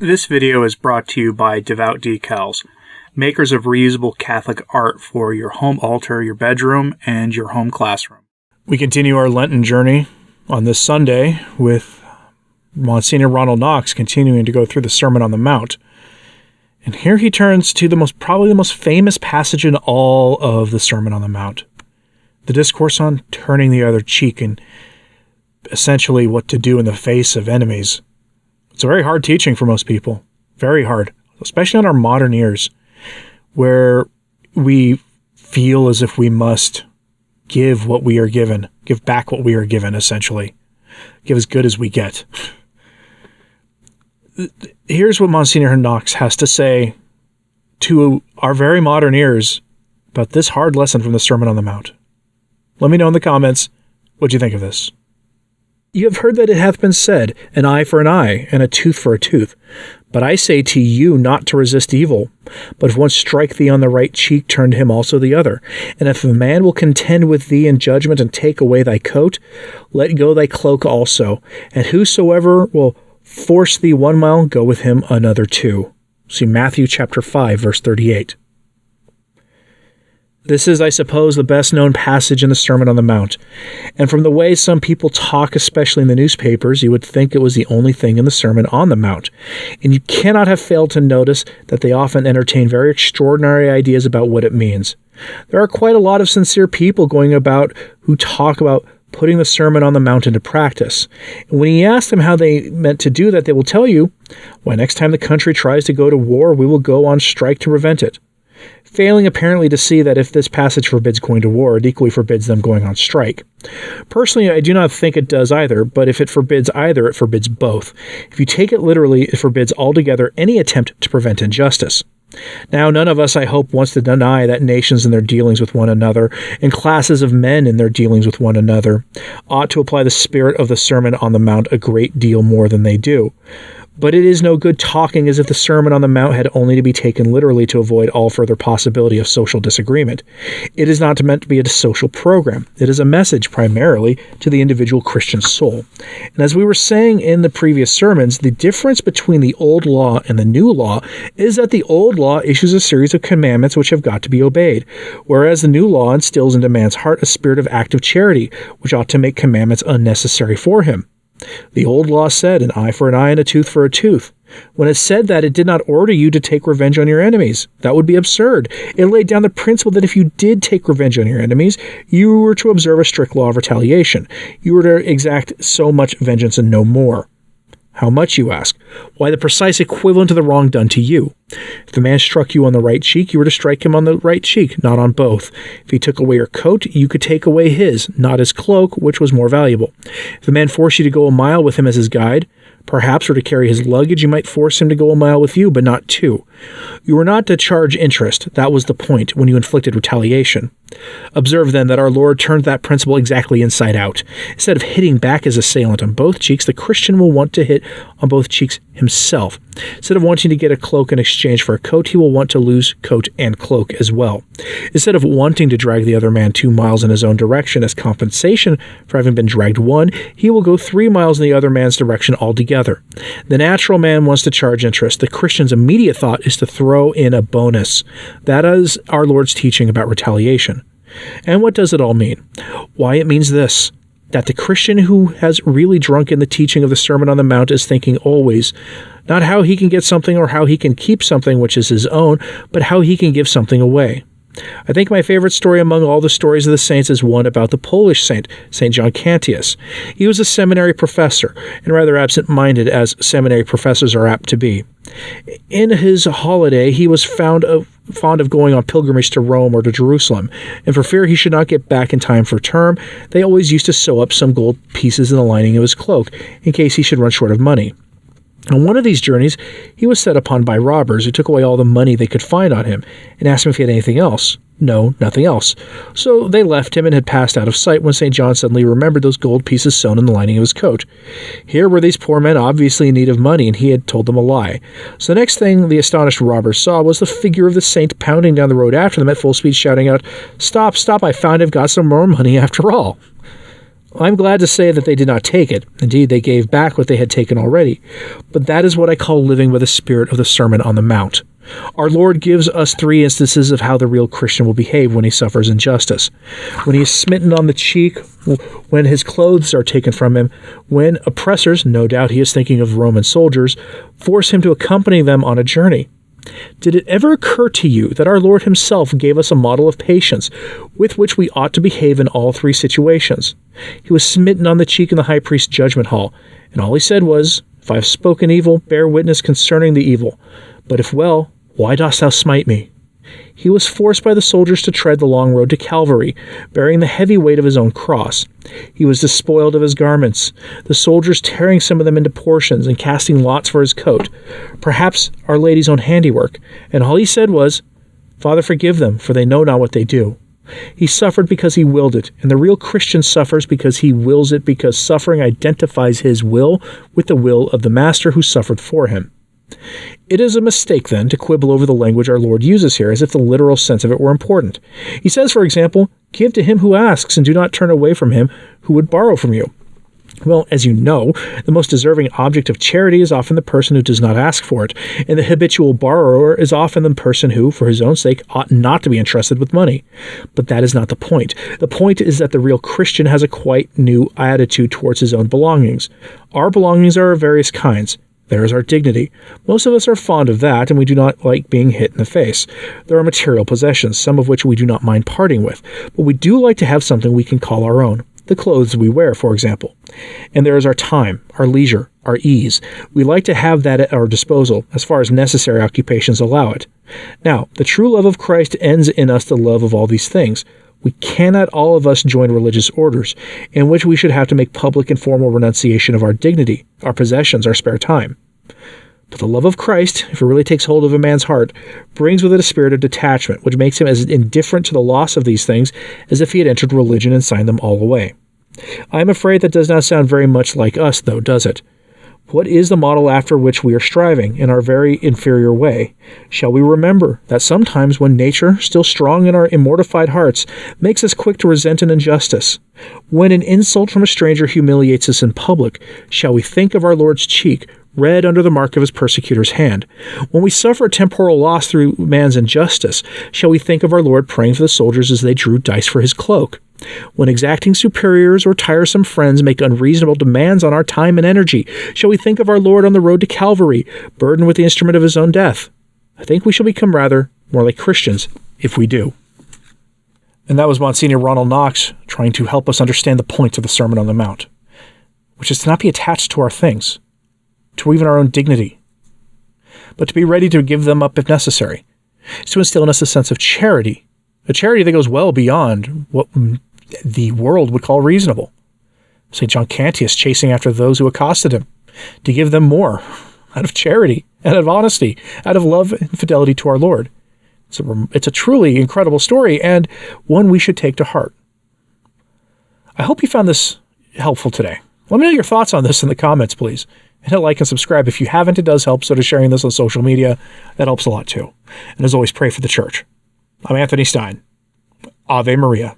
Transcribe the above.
This video is brought to you by Devout Decals, makers of reusable Catholic art for your home altar, your bedroom, and your home classroom. We continue our Lenten journey on this Sunday with Monsignor Ronald Knox continuing to go through the Sermon on the Mount. And here he turns to probably the most famous passage in all of the Sermon on the Mount, the discourse on turning the other cheek and essentially what to do in the face of enemies. It's a very hard teaching for most people, very hard, especially on our modern ears, where we feel as if we must give what we are given, give back what we are given, essentially, give as good as we get. Here's what Monsignor Knox has to say to our very modern ears about this hard lesson from the Sermon on the Mount. Let me know in the comments what you think of this. You have heard that it hath been said, an eye for an eye, and a tooth for a tooth. But I say to you not to resist evil. But if one strike thee on the right cheek, turn to him also the other. And if a man will contend with thee in judgment and take away thy coat, let go thy cloak also. And whosoever will force thee 1 mile, go with him another 2. See Matthew chapter 5, verse 38. This is, I suppose, the best-known passage in the Sermon on the Mount. And from the way some people talk, especially in the newspapers, you would think it was the only thing in the Sermon on the Mount. And you cannot have failed to notice that they often entertain very extraordinary ideas about what it means. There are quite a lot of sincere people going about who talk about putting the Sermon on the Mount into practice. And when you ask them how they meant to do that, they will tell you, why, next time the country tries to go to war, we will go on strike to prevent it. Failing apparently to see that if this passage forbids going to war, it equally forbids them going on strike. Personally, I do not think it does either, but if it forbids either, it forbids both. If you take it literally, it forbids altogether any attempt to prevent injustice. Now, none of us, I hope, wants to deny that nations in their dealings with one another, and classes of men in their dealings with one another, ought to apply the spirit of the Sermon on the Mount a great deal more than they do. But it is no good talking as if the Sermon on the Mount had only to be taken literally to avoid all further possibility of social disagreement. It is not meant to be a social program. It is a message primarily to the individual Christian soul. And as we were saying in the previous sermons, the difference between the old law and the new law is that the old law issues a series of commandments which have got to be obeyed, whereas the new law instills into man's heart a spirit of active charity, which ought to make commandments unnecessary for him. The old law said, an eye for an eye and a tooth for a tooth. When it said that, it did not order you to take revenge on your enemies. That would be absurd. It laid down the principle that if you did take revenge on your enemies, you were to observe a strict law of retaliation. You were to exact so much vengeance and no more. How much, you ask? Why, the precise equivalent of the wrong done to you. If the man struck you on the right cheek, you were to strike him on the right cheek, not on both. If he took away your coat, you could take away his, not his cloak, which was more valuable. If the man forced you to go a mile with him as his guide, perhaps, or to carry his luggage, you might force him to go a mile with you, but not 2. You were not to charge interest. That was the point when you inflicted retaliation. Observe, then, that our Lord turned that principle exactly inside out. Instead of hitting back his assailant on both cheeks, the Christian will want to hit on both cheeks himself. Instead of wanting to get a cloak in exchange for a coat, he will want to lose coat and cloak as well. Instead of wanting to drag the other man 2 miles in his own direction as compensation for having been dragged 1, he will go 3 miles in the other man's direction altogether. The natural man wants to charge interest. The Christian's immediate thought is to throw in a bonus. That is our Lord's teaching about retaliation. And what does it all mean? Why, it means this, that the Christian who has really drunk in the teaching of the Sermon on the Mount is thinking always, not how he can get something or how he can keep something which is his own, but how he can give something away. I think my favorite story among all the stories of the saints is one about the Polish saint, St. John Cantius. He was a seminary professor, and rather absent-minded as seminary professors are apt to be. In his holiday, he was fond of going on pilgrimage to Rome or to Jerusalem, and for fear he should not get back in time for term, they always used to sew up some gold pieces in the lining of his cloak, in case he should run short of money. On one of these journeys, he was set upon by robbers who took away all the money they could find on him and asked him if he had anything else. No, nothing else. So they left him and had passed out of sight when St. John suddenly remembered those gold pieces sewn in the lining of his coat. Here were these poor men obviously in need of money, and he had told them a lie. So the next thing the astonished robbers saw was the figure of the saint pounding down the road after them at full speed, shouting out, "Stop, stop, I found I've got some more money after all." I'm glad to say that they did not take it. Indeed, they gave back what they had taken already. But that is what I call living by the spirit of the Sermon on the Mount. Our Lord gives us 3 instances of how the real Christian will behave when he suffers injustice. When he is smitten on the cheek, when his clothes are taken from him, when oppressors, no doubt he is thinking of Roman soldiers, force him to accompany them on a journey. Did it ever occur to you that our Lord himself gave us a model of patience with which we ought to behave in all 3 situations? He was smitten on the cheek in the high priest's judgment hall, and all he said was, "If I have spoken evil, bear witness concerning the evil. But if well, why dost thou smite me?" He was forced by the soldiers to tread the long road to Calvary, bearing the heavy weight of his own cross. He was despoiled of his garments, the soldiers tearing some of them into portions and casting lots for his coat, perhaps Our Lady's own handiwork, and all he said was, "Father, forgive them, for they know not what they do." He suffered because he willed it, and the real Christian suffers because he wills it, because suffering identifies his will with the will of the Master who suffered for him. It is a mistake, then, to quibble over the language our Lord uses here, as if the literal sense of it were important. He says, for example, "Give to him who asks, and do not turn away from him who would borrow from you." Well, as you know, the most deserving object of charity is often the person who does not ask for it, and the habitual borrower is often the person who, for his own sake, ought not to be entrusted with money. But that is not the point. The point is that the real Christian has a quite new attitude towards his own belongings. Our belongings are of various kinds. There is our dignity. Most of us are fond of that, and we do not like being hit in the face. There are material possessions, some of which we do not mind parting with, but we do like to have something we can call our own. The clothes we wear, for example. And there is our time, our leisure, our ease. We like to have that at our disposal, as far as necessary occupations allow it. Now, the true love of Christ ends in us the love of all these things. We cannot all of us join religious orders, in which we should have to make public and formal renunciation of our dignity, our possessions, our spare time. But the love of Christ, if it really takes hold of a man's heart, brings with it a spirit of detachment, which makes him as indifferent to the loss of these things as if he had entered religion and signed them all away. I am afraid that does not sound very much like us, though, does it? What is the model after which we are striving, in our very inferior way? Shall we remember that sometimes when nature, still strong in our immortified hearts, makes us quick to resent an injustice, when an insult from a stranger humiliates us in public, shall we think of our Lord's cheek, red under the mark of his persecutor's hand? When we suffer a temporal loss through man's injustice, shall we think of our Lord praying for the soldiers as they drew dice for his cloak? When exacting superiors or tiresome friends make unreasonable demands on our time and energy, shall we think of our Lord on the road to Calvary, burdened with the instrument of his own death? I think we shall become rather more like Christians if we do. And that was Monsignor Ronald Knox trying to help us understand the point of the Sermon on the Mount, which is to not be attached to our things, to even our own dignity, but to be ready to give them up if necessary. It's to instill in us a sense of charity, a charity that goes well beyond what the world would call reasonable. St. John Cantius chasing after those who accosted him, to give them more out of charity, out of honesty, out of love and fidelity to our Lord. It's a truly incredible story, and one we should take to heart. I hope you found this helpful today. Let me know your thoughts on this in the comments, please. And hit like and subscribe if you haven't. It does help. So does sharing this on social media. That helps a lot too. And as always, pray for the church. I'm Anthony Stine. Ave Maria.